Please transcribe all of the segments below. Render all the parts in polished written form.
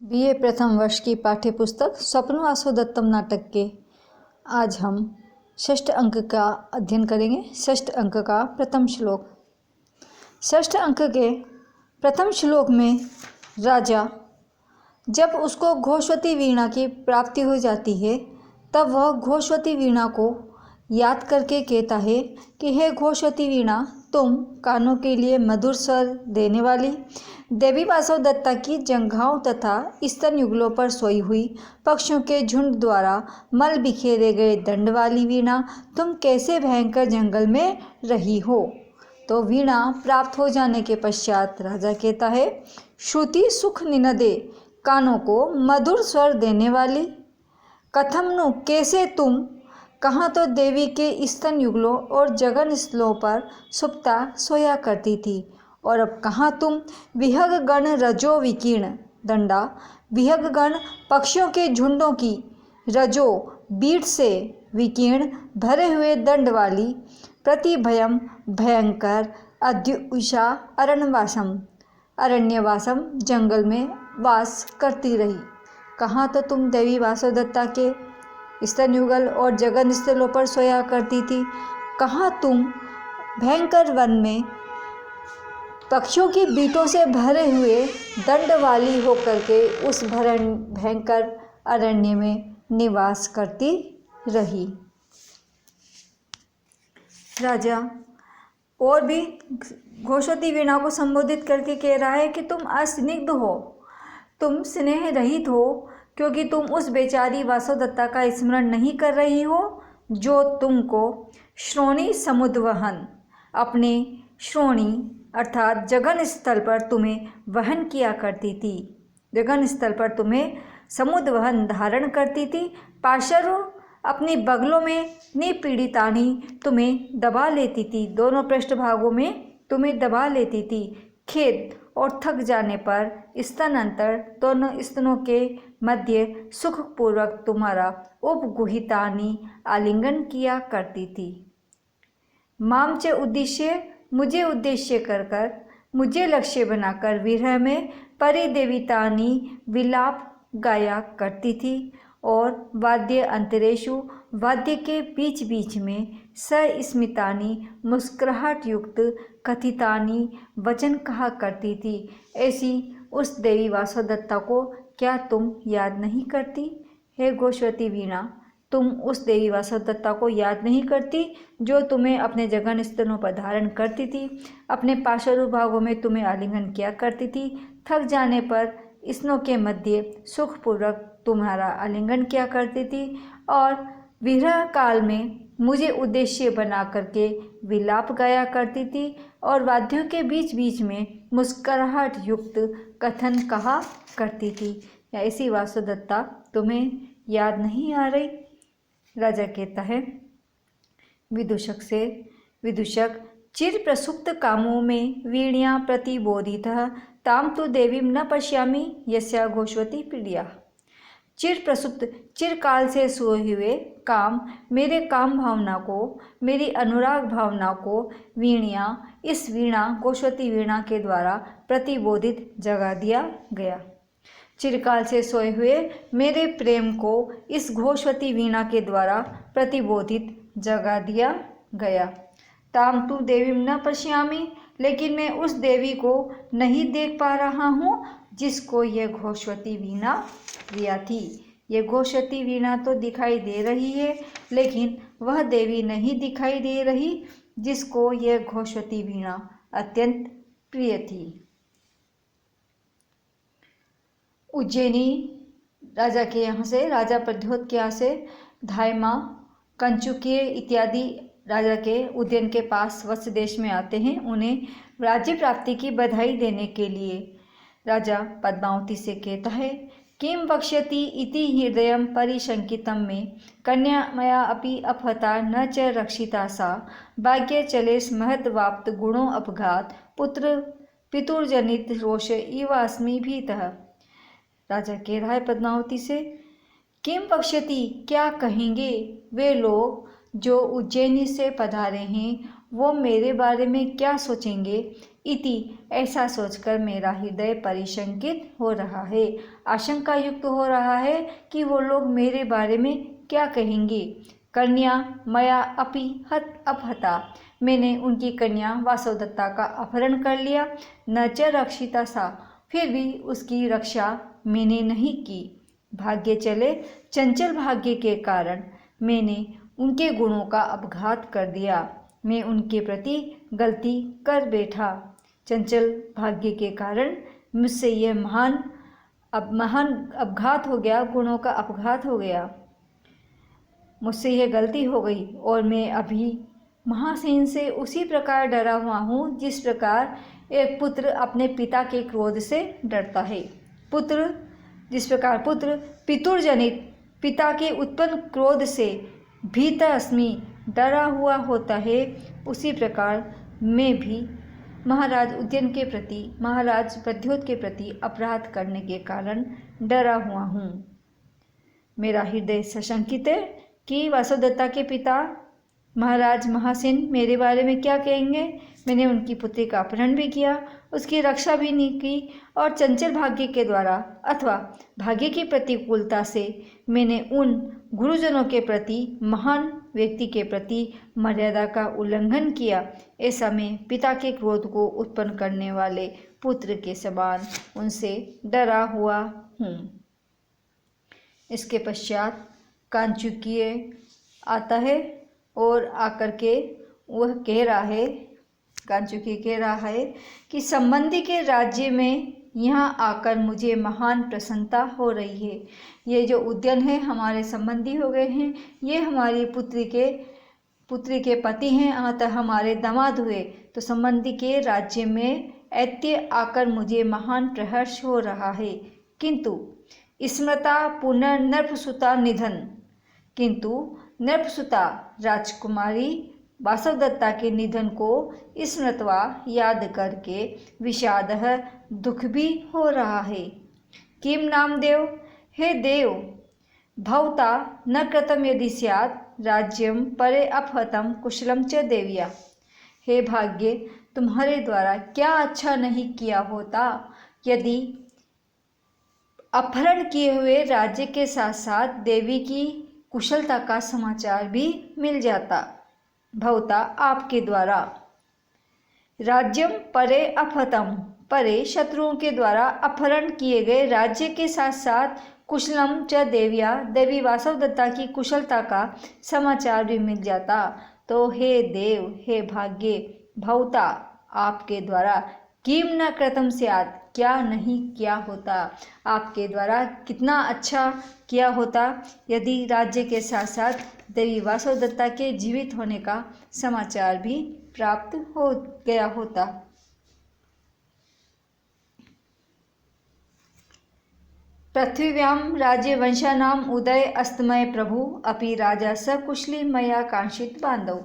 BA प्रथम वर्ष की पाठ्य पुस्तक स्वप्न वासुदत्तम नाटक के आज हम षष्ठ अंक का अध्ययन करेंगे। षष्ठ अंक का प्रथम श्लोक। षष्ठ अंक के प्रथम श्लोक में राजा जब उसको घोषवती वीणा की प्राप्ति हो जाती है तब वह घोषवती वीणा को याद करके कहता है कि हे घोषवती वीणा, तुम कानों के लिए मधुर स्वर देने वाली, देवी वासवदत्ता की जंघाओं तथा स्तन युगलों पर सोई हुई पक्षियों के झुंड द्वारा मल बिखेरे गए दंड वाली वीणा, तुम कैसे भयंकर जंगल में रही हो। तो वीणा प्राप्त हो जाने के पश्चात राजा कहता है, श्रुति सुख निनदे, कानों को मधुर स्वर देने वाली, कथमनु कैसे तुम, कहाँ तो देवी के स्तन युगलों और जगन स्थलों पर सुप्ता सोया करती थी, और अब कहाँ तुम विहग गण रजो विकीर्ण दंडा, विहग गण पक्षियों के झुंडों की रजो बीट से विकीर्ण भरे हुए दंड वाली, प्रतिभयम भयंकर अद्युषा अरण्यवासम जंगल में वास करती रही। कहाँ तो तुम देवी वासवदत्ता के स्तन युगल और जगन स्थलों पर सोया करती थी, कहाँ तुम भयंकर वन में पक्षियों की बीटों से भरे हुए दंड वाली होकर के उस भयंकर अरण्य में निवास करती रही। राजा और भी घोषवती वीणा को संबोधित करके कह रहा है कि तुम अस्निग्ध हो, तुम स्नेह रहित हो, क्योंकि तुम उस बेचारी वासवदत्ता का स्मरण नहीं कर रही हो जो तुमको श्रोणी समुद्वहन, अपने श्रोणी अर्थात जगन स्थल पर तुम्हें वहन किया करती थी, जगन स्थल पर तुम्हें समुद्वहन धारण करती थी, पाशरों अपनी बगलों में निपीड़ितानी तुम्हें दबा लेती थी, दोनों पृष्ठभागों में तुम्हें दबा लेती थी, खेद और थक जाने पर स्तन अंतर दोनों स्तनों के मध्य सुखपूर्वक तुम्हारा उपगुहितानी आलिंगन किया करती थी। मामचे उद्देश्य, मुझे उद्देश्य कर मुझे लक्ष्य बनाकर विरह में परिदेवितानी विलाप गाया करती थी, और वाद्य अंतरेशु, वाद्य के बीच बीच में सस्मितानी मुस्कुराहट युक्त कथितानी वचन कहा करती थी। ऐसी उस देवी वासवदत्ता को क्या तुम याद नहीं करती? हे घोषवती वीणा, तुम उस देवी वासवदत्ता को याद नहीं करती जो तुम्हें अपने जगन स्तनों पर धारण करती थी, अपने पार्श्व भागों में तुम्हें आलिंगन किया करती थी, थक जाने पर स्तनों के मध्य सुखपूर्वक तुम्हारा आलिंगन किया करती थी, और विरह काल में मुझे उद्देश्य बना करके विलाप गाया करती थी, और वाद्यों के बीच बीच में मुस्कुराहट युक्त कथन कहा करती थी। या ऐसी वासवदत्ता तुम्हें याद नहीं आ रही? राजा कहता है विदूषक से, विदूषक चिर प्रसुप्त कामों में वीणया प्रतिबोधितः ताम तु देवीं न पश्यामि यस्या घोषवती पीड़या। चिर प्रसुप्त, चिरकाल से सोए हुए काम, मेरे काम भावना को, मेरी अनुराग भावना को वीणया, इस वीणा घोषवती वीणा के द्वारा प्रतिबोधित जगा दिया गया। चिरकाल से सोए हुए मेरे प्रेम को इस घोषवती वीणा के द्वारा प्रतिबोधित जगा दिया गया। ताम तु देवीं न पश्यामि, लेकिन मैं उस देवी को नहीं देख पा रहा हूँ जिसको यह घोषवती वीणा दिया थी। ये घोषवती वीणा तो दिखाई दे रही है, लेकिन वह देवी नहीं दिखाई दे रही जिसको यह घोषवती वीणा अत्यंत प्रिय थी। उज्जैनी राजा के यहाँ से, राजा प्रद्योत के यहाँ से धायमा, कंचुकी इत्यादि राजा के उज्जैन के पास वत्स देश में आते हैं। उन्हें राज्य प्राप्ति की बधाई देने के लिए राजा पद्मावती से कहता है, किं वक्ष्यति इति हृदयं परिशंकितं मे, कन्या मया अपि अपहता न च रक्षिता सा, भाग्ये चलेश महद्वाप्त गुणों अपघात, पुत्र पितुर्जनित रोष इवास्मि भीतः। राजा कह रहा है पद्मावती से, किं वक्ष्यति, क्या कहेंगे वे लोग जो उज्जैनी से पधारे हैं, वो मेरे बारे में क्या सोचेंगे इति ऐसा सोचकर मेरा हृदय परिशंकित हो रहा है, आशंका युक्त हो रहा है कि वो लोग मेरे बारे में क्या कहेंगे। कन्या मया अपि अपहता, मैंने उनकी कन्या वासवदत्ता का अपहरण कर लिया। न च रक्षिता सा, फिर भी उसकी रक्षा मैंने नहीं की। भाग्य चले, चंचल भाग्य के कारण मैंने उनके गुणों का अपघात कर दिया। मैं उनके प्रति गलती कर बैठा। चंचल भाग्य के कारण मुझसे यह महान अपघात हो गया, गुणों का अपघात हो गया। मुझसे यह गलती हो गई और मैं अभी महासेन से उसी प्रकार डरा हुआ हूँ जिस प्रकार एक पुत्र अपने पिता के क्रोध से डरता है। जिस प्रकार पुत्र पितुर्जनित पिता के उत्पन्न क्रोध से भीता अस्मि डरा हुआ होता है, उसी प्रकार मैं भी महाराज प्रद्योत के प्रति अपराध करने के कारण डरा हुआ हूँ। मेरा हृदय सशंकित है कि वासवदत्ता के पिता महाराज महासेन मेरे बारे में क्या कहेंगे। मैंने उनकी पुत्री का अपहरण भी किया, उसकी रक्षा भी नहीं की, और चंचल भाग्य के द्वारा अथवा भाग्य की प्रतिकूलता से मैंने उन गुरुजनों के प्रति, महान व्यक्ति के प्रति मर्यादा का उल्लंघन किया। ऐसा मैं पिता के क्रोध को उत्पन्न करने वाले पुत्र के समान उनसे डरा हुआ हूँ। इसके पश्चात कांचुकीय आता है और आकर के वह कह रहा है, कांचुकी कह रहा है कि संबंधी के राज्य में यहाँ आकर मुझे महान प्रसन्नता हो रही है। ये जो उद्यन है हमारे संबंधी हो गए हैं, ये हमारी पुत्री के पति हैं, अतः हमारे दामाद हुए। तो संबंधी के राज्य में ऐत्य आकर मुझे महान प्रहर्ष हो रहा है। किंतु स्मृता पुनर्नृपसुता निधन, किंतु नृपसुता राजकुमारी वासवदत्ता के निधन को स्मृत्वा याद करके विषादः दुख भी हो रहा है। किम नामदेव, हे देव, भवता न कृतम यदि स्यात् राज्यम परे अपहतम कुशलम च देव्या। हे भाग्य, तुम्हारे द्वारा क्या अच्छा नहीं किया होता यदि अपहरण किए हुए राज्य के साथ साथ देवी की कुशलता का समाचार भी मिल जाता। भवता आपके द्वारा, राज्यम परे अपहतम, परे शत्रुओं के द्वारा अपहरण किए गए राज्य के साथ साथ कुशलम च देव्या, देवी वासवदत्ता की कुशलता का समाचार भी मिल जाता। तो हे देव, हे भाग्य, भवता आपके द्वारा, किम न कृतम स्यात्, क्या नहीं किया होता, आपके द्वारा कितना अच्छा किया होता यदि राज्य के साथ साथ देवी वासवदत्ता के जीवित होने का समाचार भी प्राप्त हो गया होता। पृथ्व्याम राज्यवंशानाम उदय अस्तमय प्रभु अपि राजा सकुशली मया कांक्षित बांधव।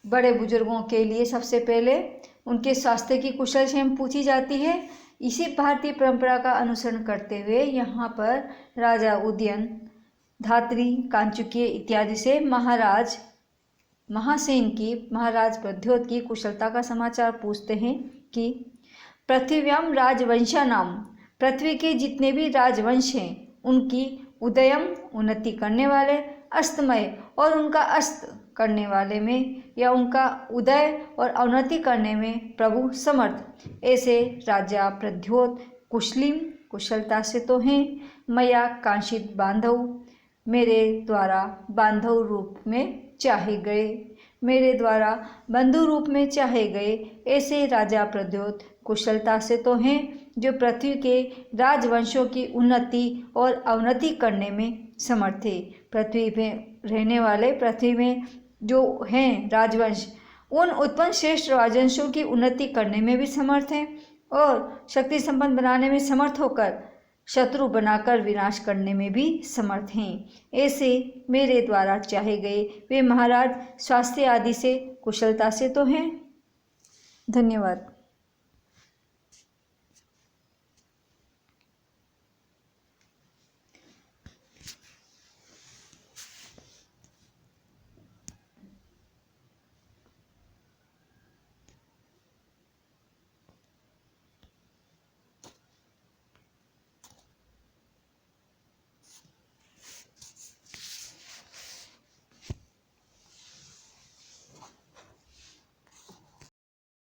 बड़े बुजुर्गों के लिए सबसे पहले उनके स्वास्थ्य की कुशल क्षेम पूछी जाती है। इसी भारतीय परंपरा का अनुसरण करते हुए यहाँ पर राजा उदयन, धात्री, कांचुकीय इत्यादि से महाराज महासेन की, महाराज प्रद्योत की कुशलता का समाचार पूछते हैं कि पृथ्व्याम राजवंशा नाम, पृथ्वी के जितने भी राजवंश हैं उनकी उदयम उन्नति करने वाले, अस्तमय और उनका अस्त करने वाले में या उनका उदय और अवनति करने में प्रभु समर्थ, ऐसे राजा प्रद्योत कुशलीम कुशलता से तो हैं, मया कांक्षित बांधव, मेरे द्वारा बांधव रूप में चाहे गए, मेरे द्वारा बंधु रूप में चाहे गए ऐसे राजा प्रद्योत कुशलता से तो हैं जो पृथ्वी के राजवंशों की उन्नति और अवनति करने में समर्थ है। पृथ्वी में रहने वाले, पृथ्वी में जो हैं राजवंश, उन उत्पन्न श्रेष्ठ राजवंशों की उन्नति करने में भी समर्थ हैं और शक्ति संपन्न बनाने में समर्थ होकर शत्रु बनाकर विनाश करने में भी समर्थ हैं। ऐसे मेरे द्वारा चाहे गए वे महाराज स्वास्थ्य आदि से कुशलता से तो हैं। धन्यवाद।